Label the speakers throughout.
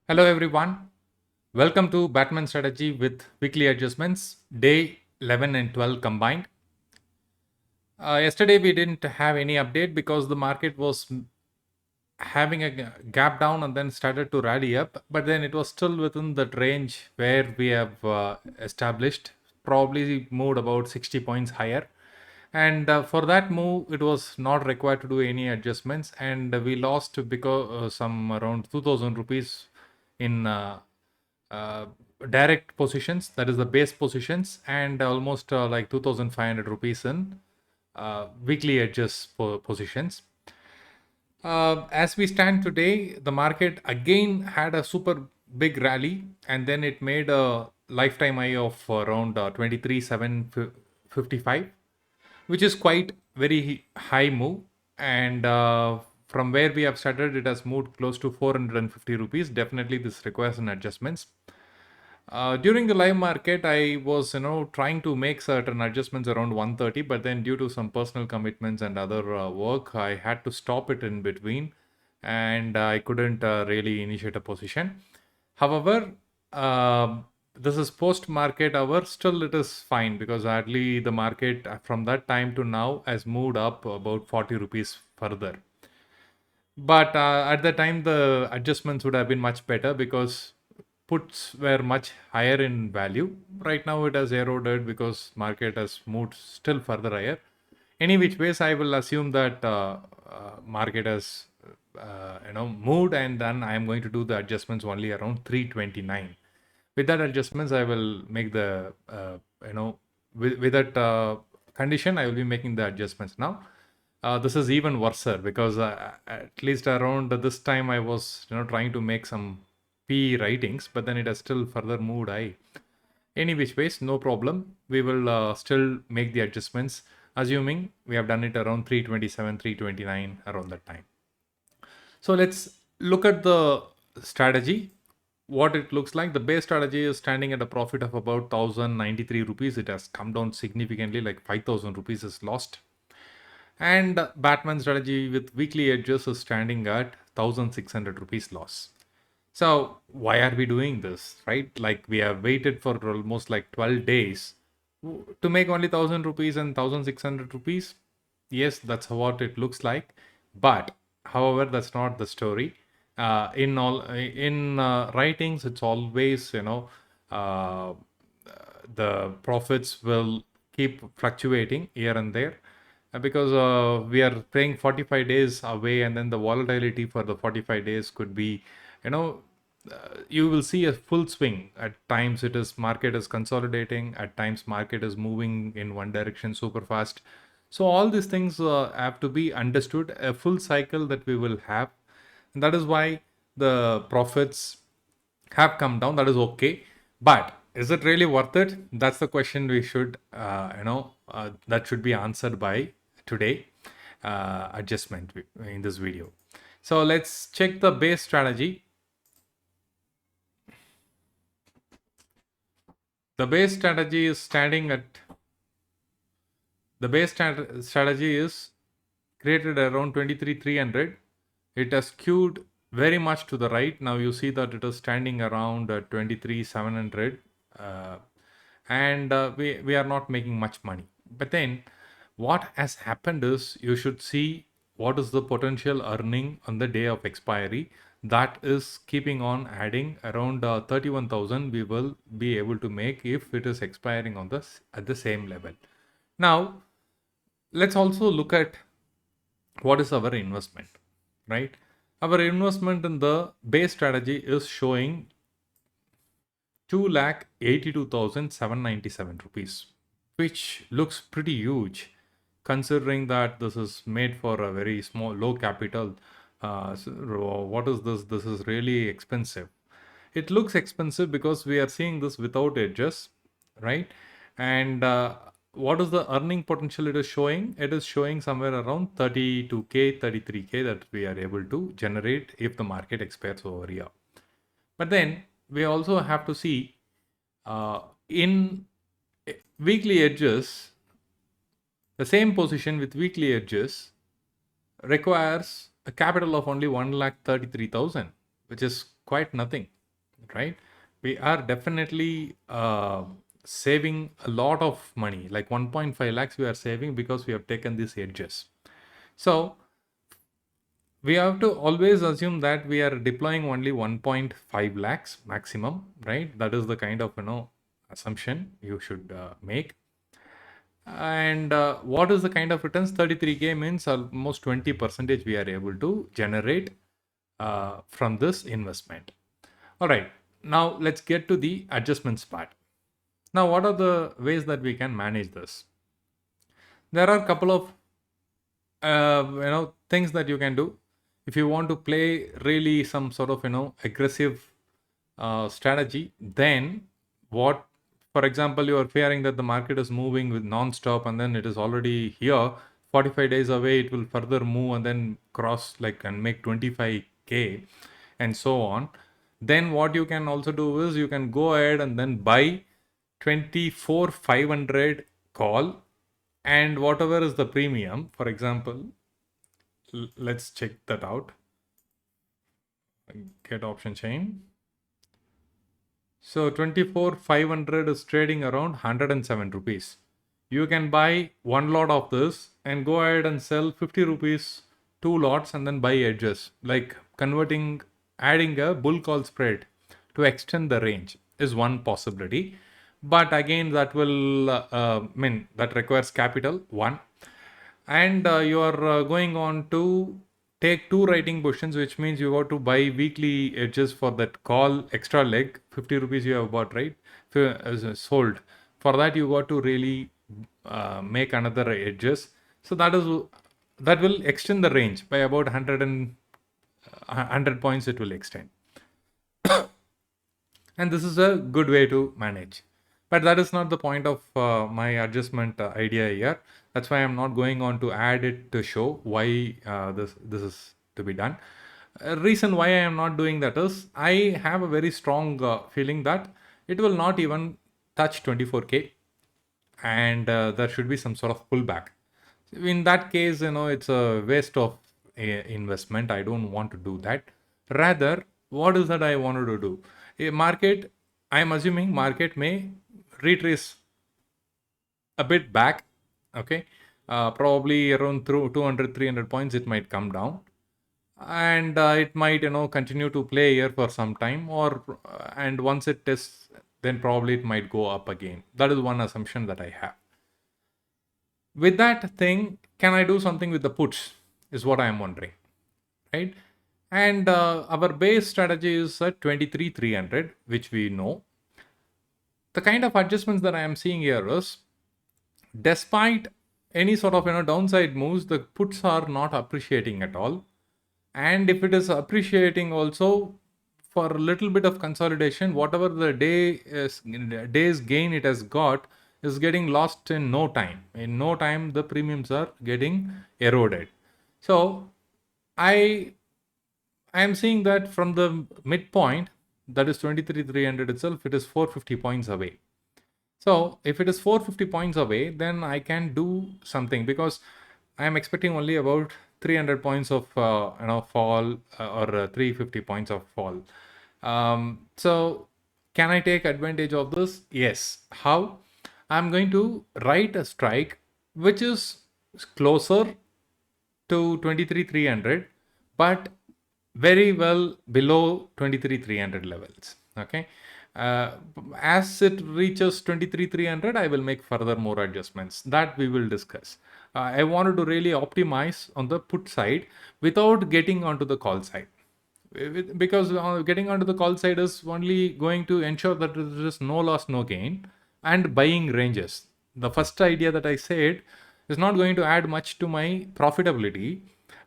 Speaker 1: Hello everyone. Welcome to Batman Strategy with weekly adjustments, day 11 and 12 combined. Yesterday we didn't have any update because the market was having a gap down and then started to rally up, but then it was still within that range where we have established, probably moved about 60 points higher. And for that move, it was not required to do any adjustments, and we lost because some around 2000 rupees in uh, direct positions, that is the base positions, and almost like 2500 rupees in weekly edges positions. As we stand today, the market again had a super big rally, and then it made a lifetime high of around 23,755, which is quite very high move. And from where we have started, it has moved close to 450 rupees. Definitely, this requires an adjustments. During the live market, I was, trying to make certain adjustments around 130, but then due to some personal commitments and other work, I had to stop it in between, and I couldn't really initiate a position. However, this is post market hour. Still, it is fine because hardly the market from that time to now has moved up about 40 rupees further. But at the time, the adjustments would have been much better because puts were much higher in value. Right now, it has eroded because market has moved still further higher. Any which ways, I will assume that market has moved, and then I am going to do the adjustments only around 329. With that adjustments, I will make the with that condition, I will be making the adjustments now. This is even worse because at least around this time I was trying to make some P writings, but then it has still further moved high. Any which ways, no problem. We will still make the adjustments, assuming we have done it around 327, 329 around that time. So let's look at the strategy. What it looks like. The base strategy is standing at a profit of about 1093 rupees. It has come down significantly, like 5000 rupees is lost. And Batman strategy with weekly edges is standing at 1600 rupees loss. So why are we doing this, right? Like we have waited for almost like 12 days to make only 1000 rupees and 1600 rupees. Yes, that's what it looks like. But however, that's not the story. In writings, it's always uh, the profits will keep fluctuating here and there because we are playing 45 days away, and then the volatility for the 45 days could be you know you will see a full swing. At times it is market is consolidating, at times market is moving in one direction super fast. So all these things have to be understood, a full cycle that we will have. And that is why the profits have come down. That is okay, but is it really worth it? That's the question we should that should be answered by today adjustment in this video. So let's check the base strategy. The base strategy is standing at the strategy is created around 23,300. It has skewed very much to the right. Now you see that it is standing around 23,700, and we are not making much money. But then what has happened is you should see what is the potential earning on the day of expiry. That is keeping on adding around 31,000 we will be able to make if it is expiring on this at the same level. Now let's also look at what is our investment, right? Our investment in the base strategy is showing 2,82,797 rupees, which looks pretty huge considering that this is made for a very small, low capital. So what is this? This is really expensive. It looks expensive because we are seeing this without edges, right? And what is the earning potential it is showing? It is showing somewhere around 32k, 33k that we are able to generate if the market expires over here. But then we also have to see in weekly edges, the same position with weekly edges requires a capital of only 1,33,000, which is quite nothing. right? We are definitely saving a lot of money, like 1.5 lakhs we are saving because we have taken these edges. So we have to always assume that we are deploying only 1.5 lakhs maximum, right? That is the kind of assumption you should make. And what is the kind of returns? 33k means almost 20 percentage we are able to generate from this investment. All right, now let's get to the adjustments part. Now, what are the ways that we can manage this? There are a couple of things that you can do if you want to play really some sort of aggressive strategy. Then what, for example, you are fearing that the market is moving with non-stop and then it is already here 45 days away, it will further move and then cross like and make 25k and so on. Then what you can also do is you can go ahead and then buy 24,500 call, and whatever is the premium, for example, let's check that out. Get option chain. So 24,500 is trading around 107 rupees. You can buy one lot of this and go ahead and sell 50 rupees, two lots, and then buy edges. Like converting, adding a bull call spread to extend the range is one possibility. But again, that will mean that requires capital, one. And you are going on to take two writing positions, which means you got to buy weekly edges for that call extra leg. 50 rupees you have bought, right? Sold. For that, you got to really make another edges. So that will extend the range by about 100 points. It will extend, and this is a good way to manage. But that is not the point of my adjustment idea here. That's why I'm not going on to add it to show why this is to be done. A reason why I am not doing that is I have a very strong feeling that it will not even touch 24k, and there should be some sort of pullback. In that case, it's a waste of investment. I don't want to do that. Rather, what is that I wanted to do? A market, I'm assuming market may retrace a bit back. Okay, probably around through 200 300 points it might come down, and it might continue to play here for some time, or and once it tests, then probably it might go up again. That is one assumption that I have. With that thing, can I do something with the puts is what I am wondering, right? And our base strategy is at 23,300, which we know. The kind of adjustments that I am seeing here is, despite any sort of downside moves, the puts are not appreciating at all. And if it is appreciating also, for a little bit of consolidation, whatever the day's gain it has got is getting lost in no time. In no time, the premiums are getting eroded. So I am seeing that from the midpoint, that is 23,300 itself, it is 450 points away. So if it is 450 points away, then I can do something, because I am expecting only about 300 points of fall, or 350 points of fall. So can I take advantage of this? Yes. How? I'm going to write a strike which is closer to 23,300, but very well below 23,300 levels. Okay. Uh, as it reaches 23,300, I will make further more adjustments that we will discuss. I wanted to really optimize on the put side without getting onto the call side. Because getting onto the call side is only going to ensure that there is no loss, no gain, and buying ranges. The first idea that I said is not going to add much to my profitability.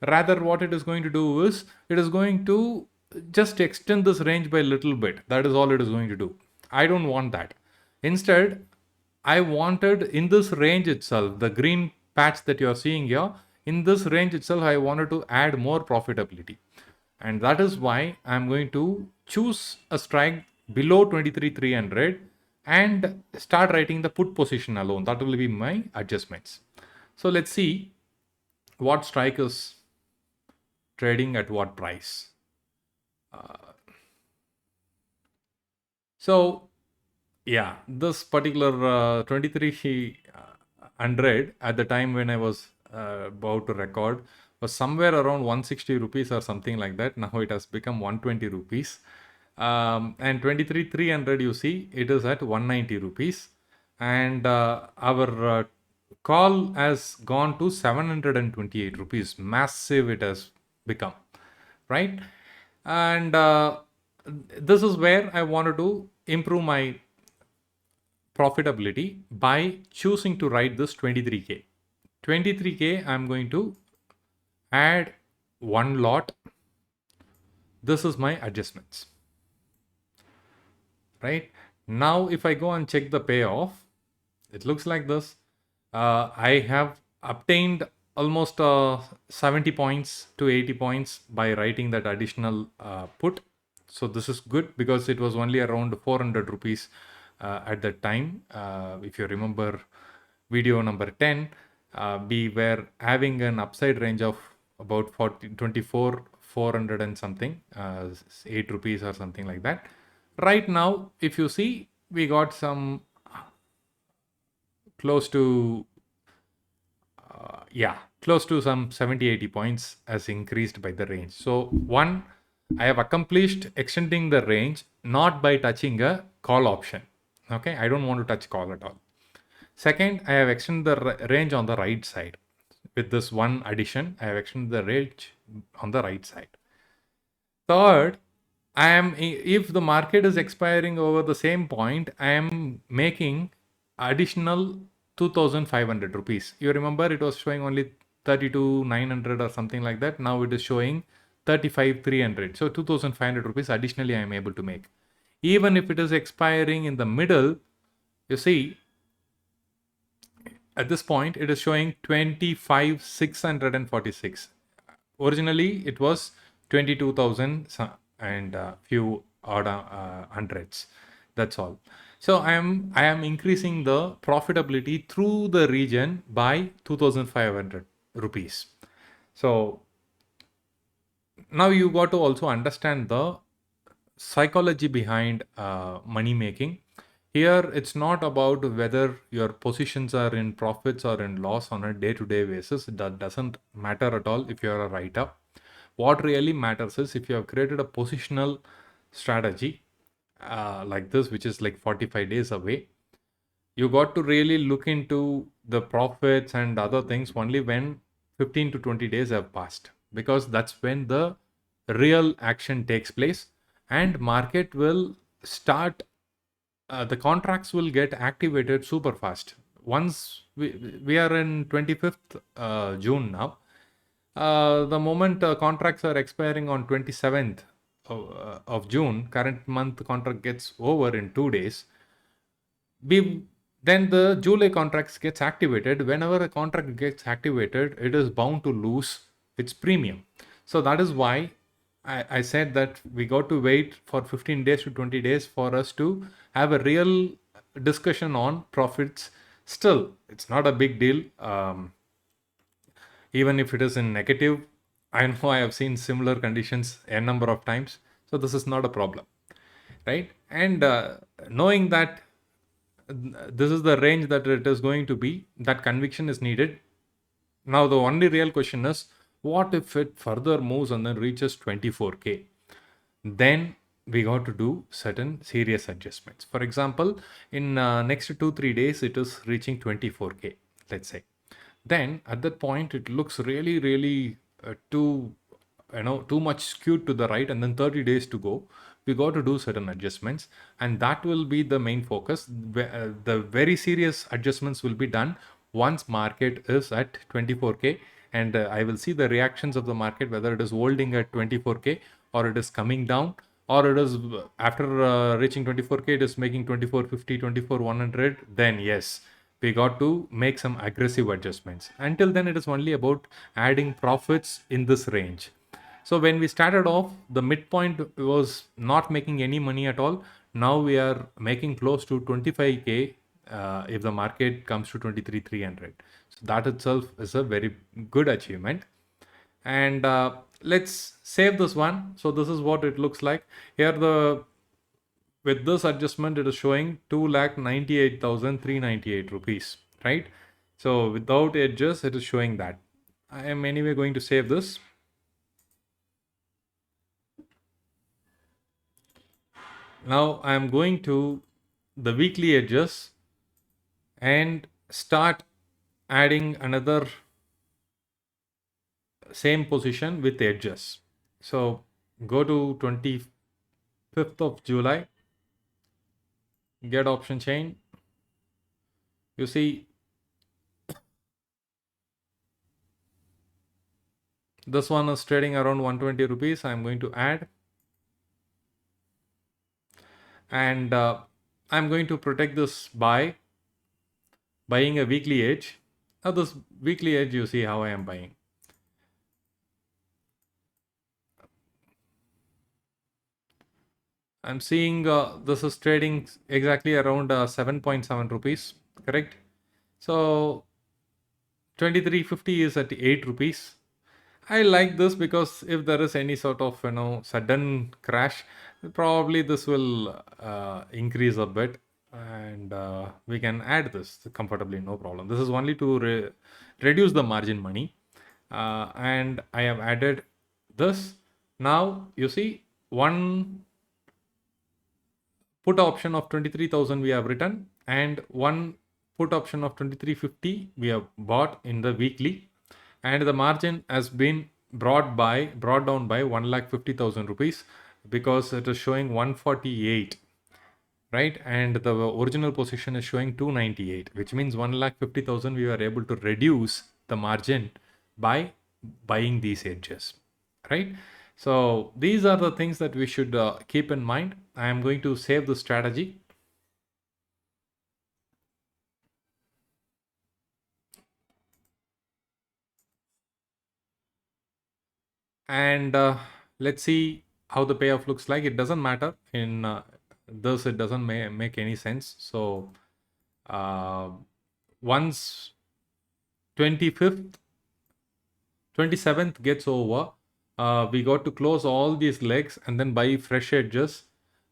Speaker 1: Rather, what it is going to do is it is going to just extend this range by a little bit. That is all it is going to do. I don't want that. Instead, I wanted in this range itself, the green patch that you are seeing here, in this range itself, I wanted to add more profitability. And that is why I'm going to choose a strike below 23,300 and start writing the put position alone. That will be my adjustments. So let's see what strike is trading at what price. So yeah, this particular 2300 at the time when I was about to record was somewhere around 160 rupees or something like that. Now it has become 120 rupees. And 23,300, you see, it is at 190 rupees. And our call has gone to 728 rupees. Massive it has become, right? And this is where I wanted to improve my profitability by choosing to write this 23k. 23k, I'm going to add one lot. This is my adjustments, right? Now, if I go and check the payoff, it looks like this. I have obtained almost 70 points to 80 points by writing that additional put. So this is good because it was only around 400 rupees at that time. If you remember video number 10, we were having an upside range of about 40, 24, 400 and something, 8 rupees or something like that. Right now, if you see, we got some close to close to some 70-80 points as increased by the range. So one, I have accomplished extending the range not by touching a call option. Okay, I don't want to touch call at all. Second, I have extended the range on the right side. With this one addition, I have extended the range on the right side. Third, if the market is expiring over the same point, I am making additional 2,500 rupees. You remember it was showing only 32,900 or something like that. Now it is showing 35,300. So 2,500 rupees additionally I am able to make. Even if it is expiring in the middle, you see, at this point it is showing 25,646. Originally it was 22,000 and few odd hundreds. That's all. So I am increasing the profitability through the region by 2,500 rupees. So now you got to also understand the psychology behind money making. Here, it's not about whether your positions are in profits or in loss on a day-to-day basis. That doesn't matter at all if you're a writer. What really matters is if you have created a positional strategy like this, which is like 45 days away, you got to really look into the profits and other things only when 15 to 20 days have passed, because that's when the real action takes place and market will start, the contracts will get activated super fast. Once we are in 25th June now, the moment contracts are expiring on 27th of June, current month contract gets over in 2 days. Then the July contracts gets activated. Whenever a contract gets activated, it is bound to lose its premium. So that is why I said that we got to wait for 15 days to 20 days for us to have a real discussion on profits. Still, it's not a big deal. Even if it is in negative, I know I have seen similar conditions a number of times. So this is not a problem, right? And knowing that this is the range that it is going to be, that conviction is needed. Now the only real question is, what if it further moves and then reaches 24k? Then we got to do certain serious adjustments. For example, in next 2-3 days it is reaching 24k, let's say. Then at that point it looks really too much skewed to the right, and then 30 days to go, we got to do certain adjustments, and that will be the main focus. The very serious adjustments will be done once market is at 24k, and I will see the reactions of the market, whether it is holding at 24k or it is coming down, or it is after reaching 24k it is making 2450, 24100. Then yes, we got to make some aggressive adjustments. Until then, it is only about adding profits in this range. So when we started off, the midpoint was not making any money at all. Now we are making close to 25k if the market comes to 23,300. So that itself is a very good achievement. And let's save this one. So this is what it looks like. Here the with this adjustment, it is showing 2,98,398 rupees, right? So without edges, it is showing that. I am anyway going to save this. Now I am going to the weekly edges and start adding another same position with edges. So go to 25th of July, get option chain. You see this one is trading around 120 rupees. I'm going to add, and I'm going to protect this by buying a weekly edge. Now this weekly edge, you see how I am buying. I'm seeing this is trading exactly around 7.7 rupees, correct? So 2350 is at 8 rupees. I like this because if there is any sort of sudden crash, probably this will increase a bit, and we can add this comfortably, no problem. This is only to reduce the margin money, and I have added this. Now you see one put option of 23,000 we have written, and one put option of 2350 we have bought in the weekly, and the margin has been brought down by 1,50,000 rupees because it is showing 148, right? And the original position is showing 298, which means 1,50,000 we were able to reduce the margin by buying these edges, right? So these are the things that we should keep in mind. I am going to save the strategy. And let's see how the payoff looks like. It doesn't matter in this, it doesn't make any sense. So once 25th 27th gets over, we got to close all these legs and then buy fresh edges.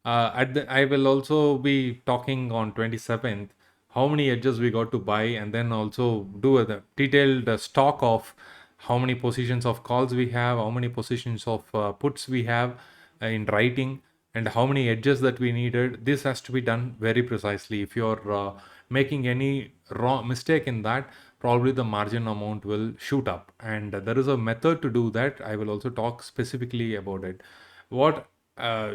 Speaker 1: I will also be talking on 27th how many edges we got to buy, and then also do a detailed stock of how many positions of calls we have, how many positions of puts we have in writing, and how many edges that we needed. This has to be done very precisely. If you're making any wrong mistake in that, probably the margin amount will shoot up, and there is a method to do that. I will also talk specifically about it. What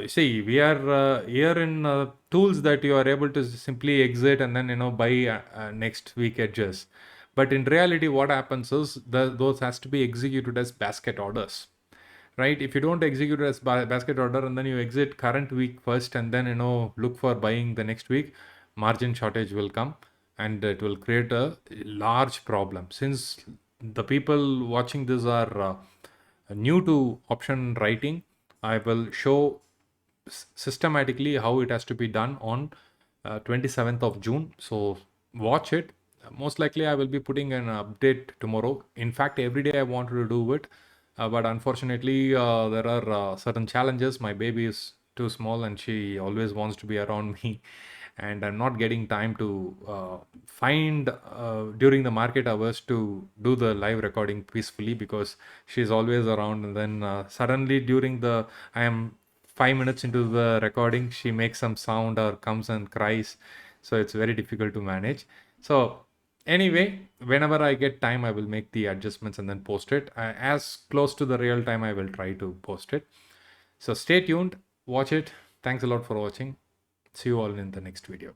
Speaker 1: see, we are here in tools that you are able to simply exit and then buy next week edges, but in reality what happens is those has to be executed as basket orders, right? If you don't execute it as basket order and then you exit current week first and then look for buying the next week, margin shortage will come and it will create a large problem. Since the people watching this are new to option writing, I will show systematically how it has to be done on 27th of June. So watch it. Most likely I will be putting an update tomorrow. In fact, every day I wanted to do it, but unfortunately there are certain challenges. My baby is too small and she always wants to be around me, and I'm not getting time to find during the market hours to do the live recording peacefully because she's always around, and then suddenly during the I am 5 minutes into the recording, she makes some sound or comes and cries. So it's very difficult to manage. So anyway, whenever I get time, I will make the adjustments and then post it. As close to the real time, I will try to post it. So stay tuned, watch it. Thanks a lot for watching. See you all in the next video.